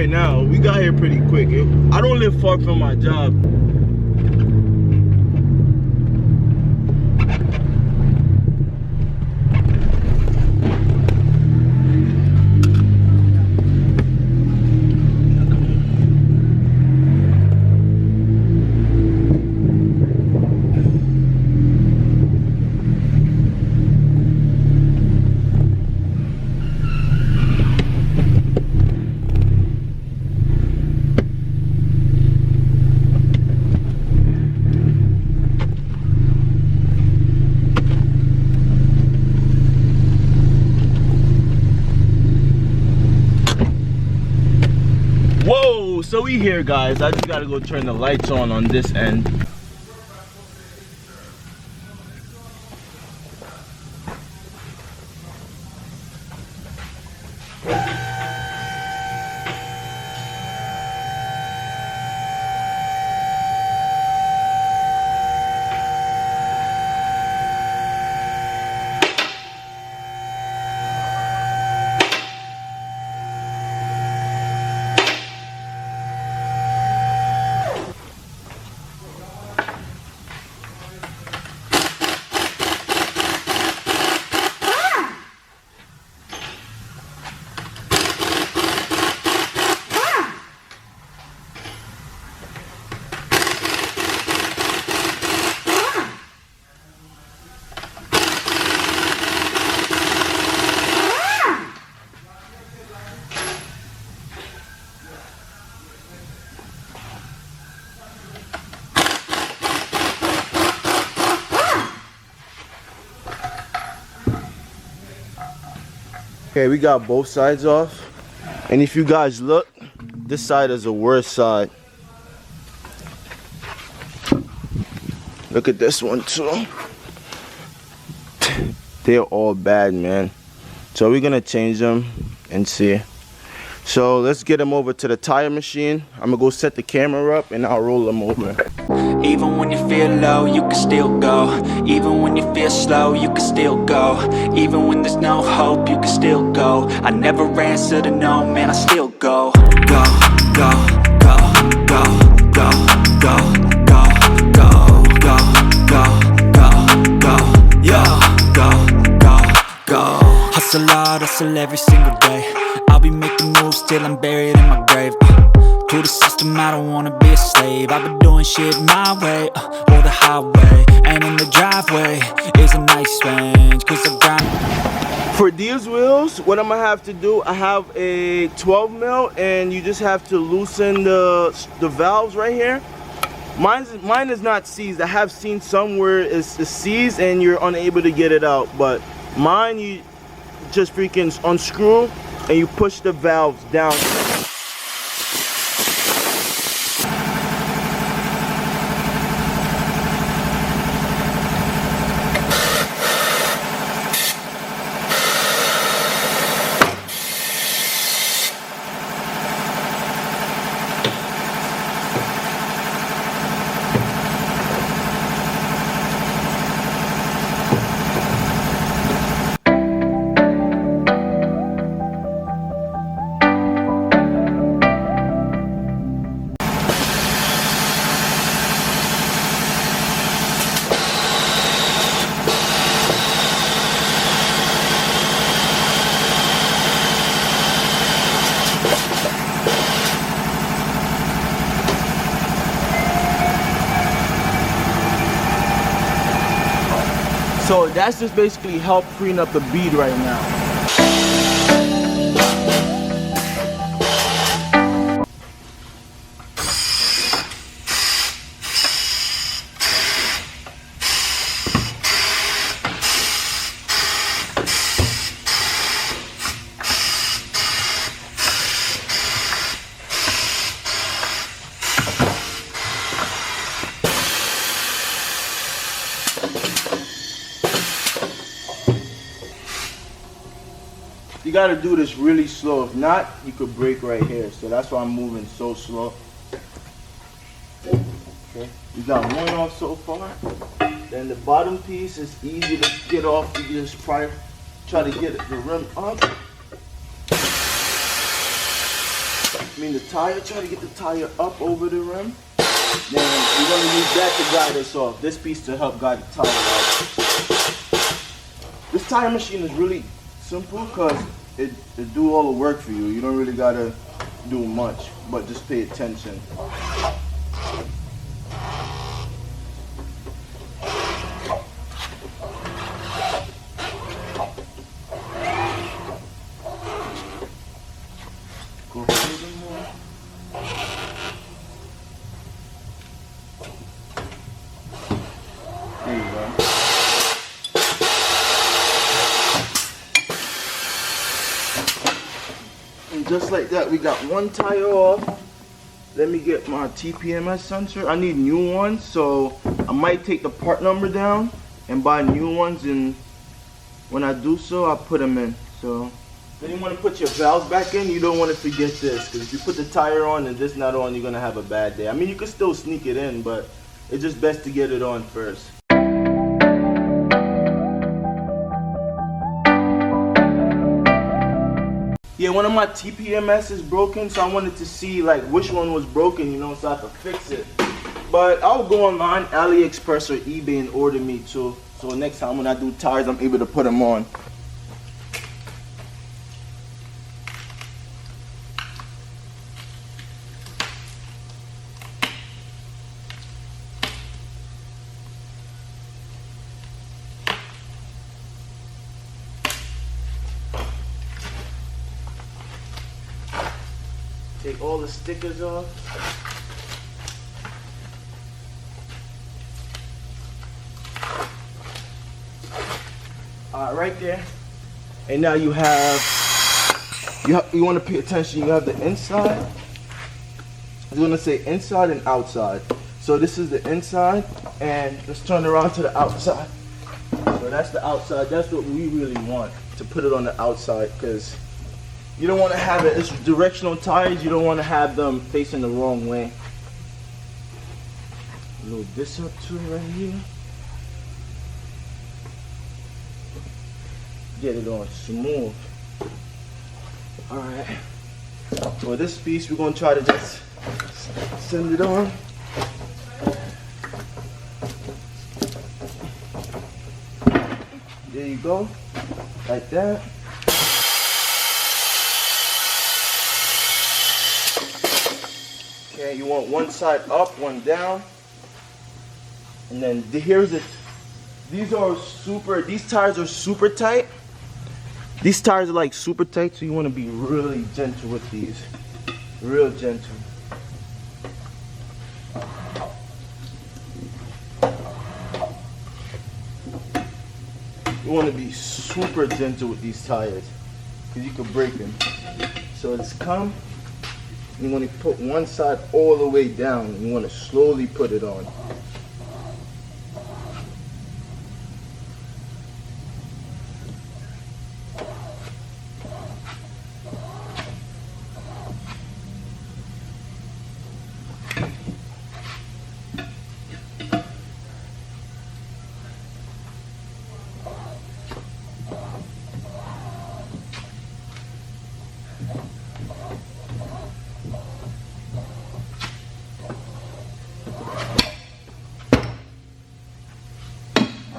right now. We got here pretty quick. I don't live far from my job. Whoa, so we here, guys. I just gotta go turn the lights on this end. Okay, we got both sides off, and if you guys look, this side is the worst side. Look at this one too. They're all bad, man. So we're gonna change them and see. So let's get them over to the tire machine. I'm gonna go set the camera up and I'll roll them over. Even when you feel low, you can still go. Even when you feel slow, you can still go. Even when there's no hope, you can still go. I never answer to no, man, I still go. Go, go, go, go, go, go, go, go, go, go, go, go, yo, go, go, go. Hustle hard, hustle every single day. I'll be making moves till I'm buried in my grave. To the system, I don't wanna be a slave. I've been doing shit my way, or the highway. And in the driveway is a nice range, cause I grind. For these wheels, what I'm gonna have to do, I have a 12 mil, and you just have to loosen the valves right here. Mine is not seized. I have seen somewhere it's seized and you're unable to get it out, but mine, you just freaking unscrew and you push the valves down. So that's just basically help freeing up the bead right now. You gotta do this really slow. If not, you could break right here. So that's why I'm moving so slow. Okay, you got one off so far. Then the bottom piece is easy to get off. You just try to get the rim up. I mean the tire, try to get the tire up over the rim. Then we're going to use that to guide us off. This piece to help guide the tire out. This tire machine is really simple because it do all the work for you. You don't really got to do much, but just pay attention. Go for a little bit more. There you go. And just like that, we got one tire off. Let me get my TPMS sensor. I need new ones, so I might take the part number down and buy new ones, and when I do so, I'll put them in. So then you want to put your valves back in. You don't want to forget this, because if you put the tire on and this not on, you're going to have a bad day. I mean, you can still sneak it in, but it's just best to get it on first. Yeah, one of my TPMS is broken, so I wanted to see like which one was broken, you know, so I could fix it. But I'll go online, AliExpress or eBay, and order me too. So next time when I do tires, I'm able to put them on. Take all the stickers off. Alright, right there. And now you want to pay attention. You have the inside. It's going to say inside and outside. So this is the inside, and let's turn around to the outside. So that's the outside. That's what we really want, to put it on the outside, because you don't want to have it. It's directional tires. You don't want to have them facing the wrong way. Load this up too right here. Get it on smooth. Alright. For this piece, we're going to try to just send it on. There you go. Like that. Okay, you want one side up, one down. And then here's it. These tires are super tight. These tires are like super tight, so you want to be really gentle with these. Real gentle. You want to be super gentle with these tires, because you could break them. So it's come. You want to put one side all the way down, and you want to slowly put it on.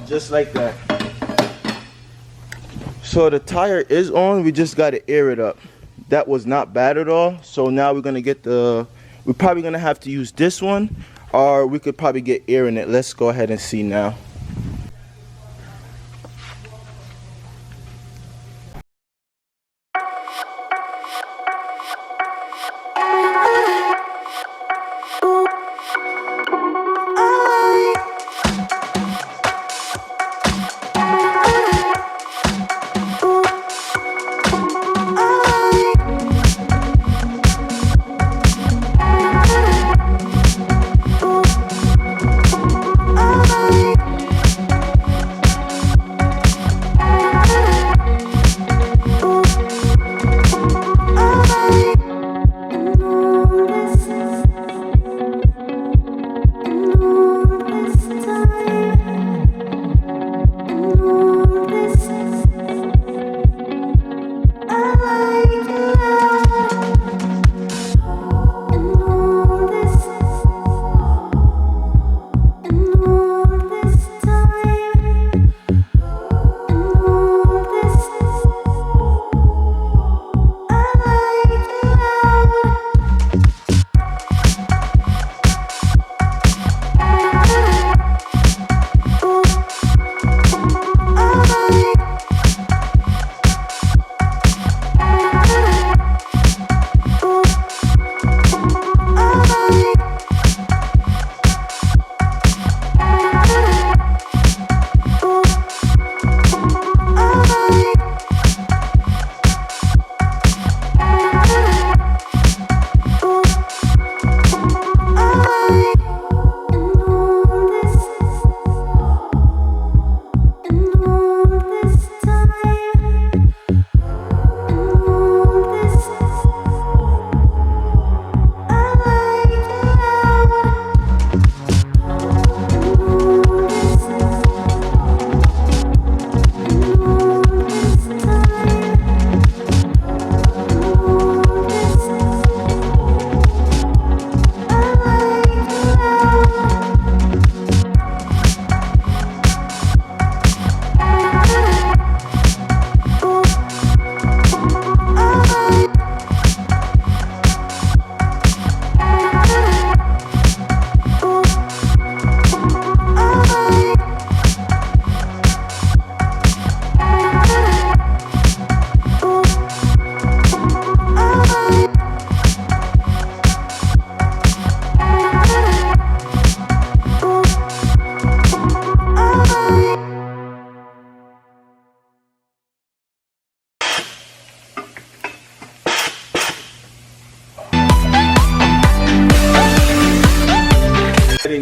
Just like that. So the tire is on, we just got to air it up. That was not bad at all. So now we're gonna get we're probably gonna have to use this one, or we could probably get air in it. Let's go ahead and see now.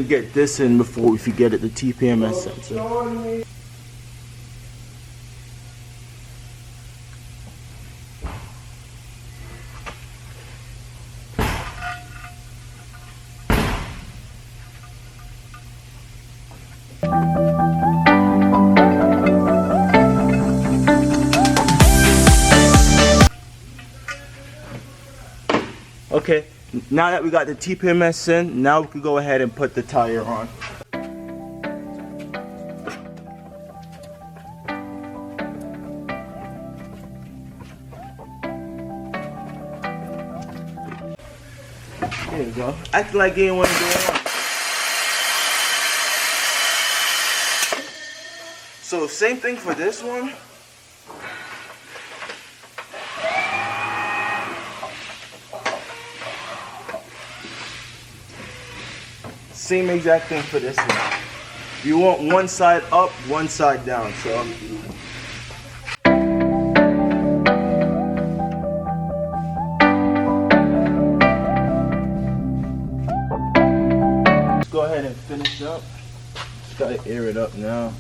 get this in before we forget it, the TPMS sensor. Okay, now that we got the TPMS in, now we can go ahead and put the tire on. There you go. Acting like you didn't want to go on. So same thing for this one. Same exact thing for this one. You want one side up, one side down. So let's go ahead and finish up. Just gotta air it up now.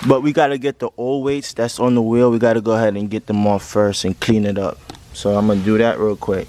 But we gotta get the old weights that's on the wheel. We gotta go ahead and get them off first and clean it up. So I'm gonna do that real quick.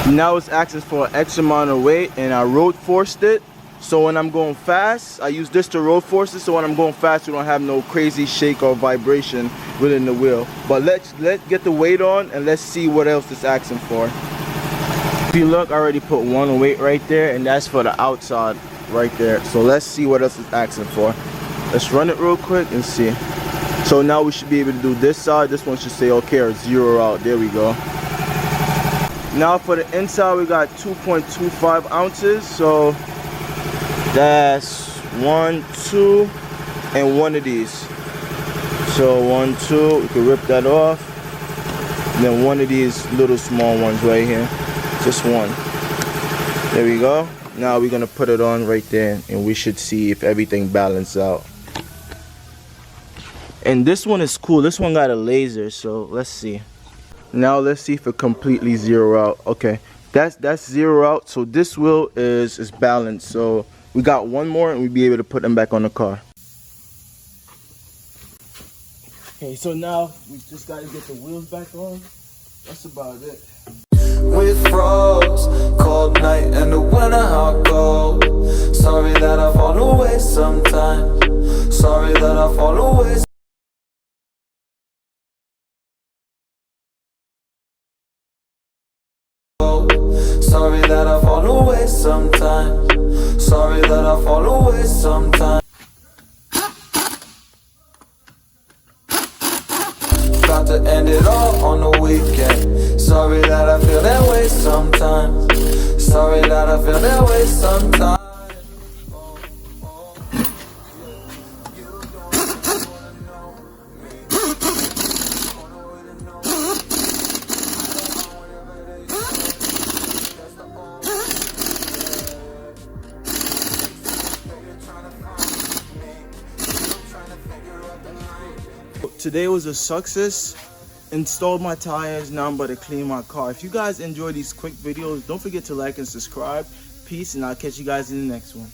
Now it's asking for an X amount of weight, and I road forced it. So when I'm going fast, I use this to road force it. So when I'm going fast, we don't have no crazy shake or vibration within the wheel. But let's get the weight on and let's see what else it's asking for. If you look, I already put one weight right there, and that's for the outside right there. So let's see what else it's asking for. Let's run it real quick and see. So now we should be able to do this side. This one should say okay or 0 out. There we go. Now for the inside, we got 2.25 ounces. So that's 1, 2, and one of these. So 1, 2, we can rip that off. And then one of these little small ones right here. Just one. There we go. Now we're gonna put it on right there, and we should see if everything balances out. And this one is cool. This one got a laser, so let's see. Now let's see if it completely 0 out. Okay, that's 0 out. So this wheel is balanced. So we got one more, and we'll be able to put them back on the car. Okay, so now we just got to get the wheels back on. That's about it. With frogs, cold night and the winter hot gold. Sorry that I fall away sometimes. Sorry that I fall away. Sorry that I fall away sometimes. Sorry that I fall away sometimes. About to end it all on the weekend. Sorry that I feel that way sometimes. Sorry that I feel that way sometimes. Today was a success. Installed my tires. Now I'm about to clean my car. If you guys enjoy these quick videos, don't forget to like and subscribe. Peace, and I'll catch you guys in the next one.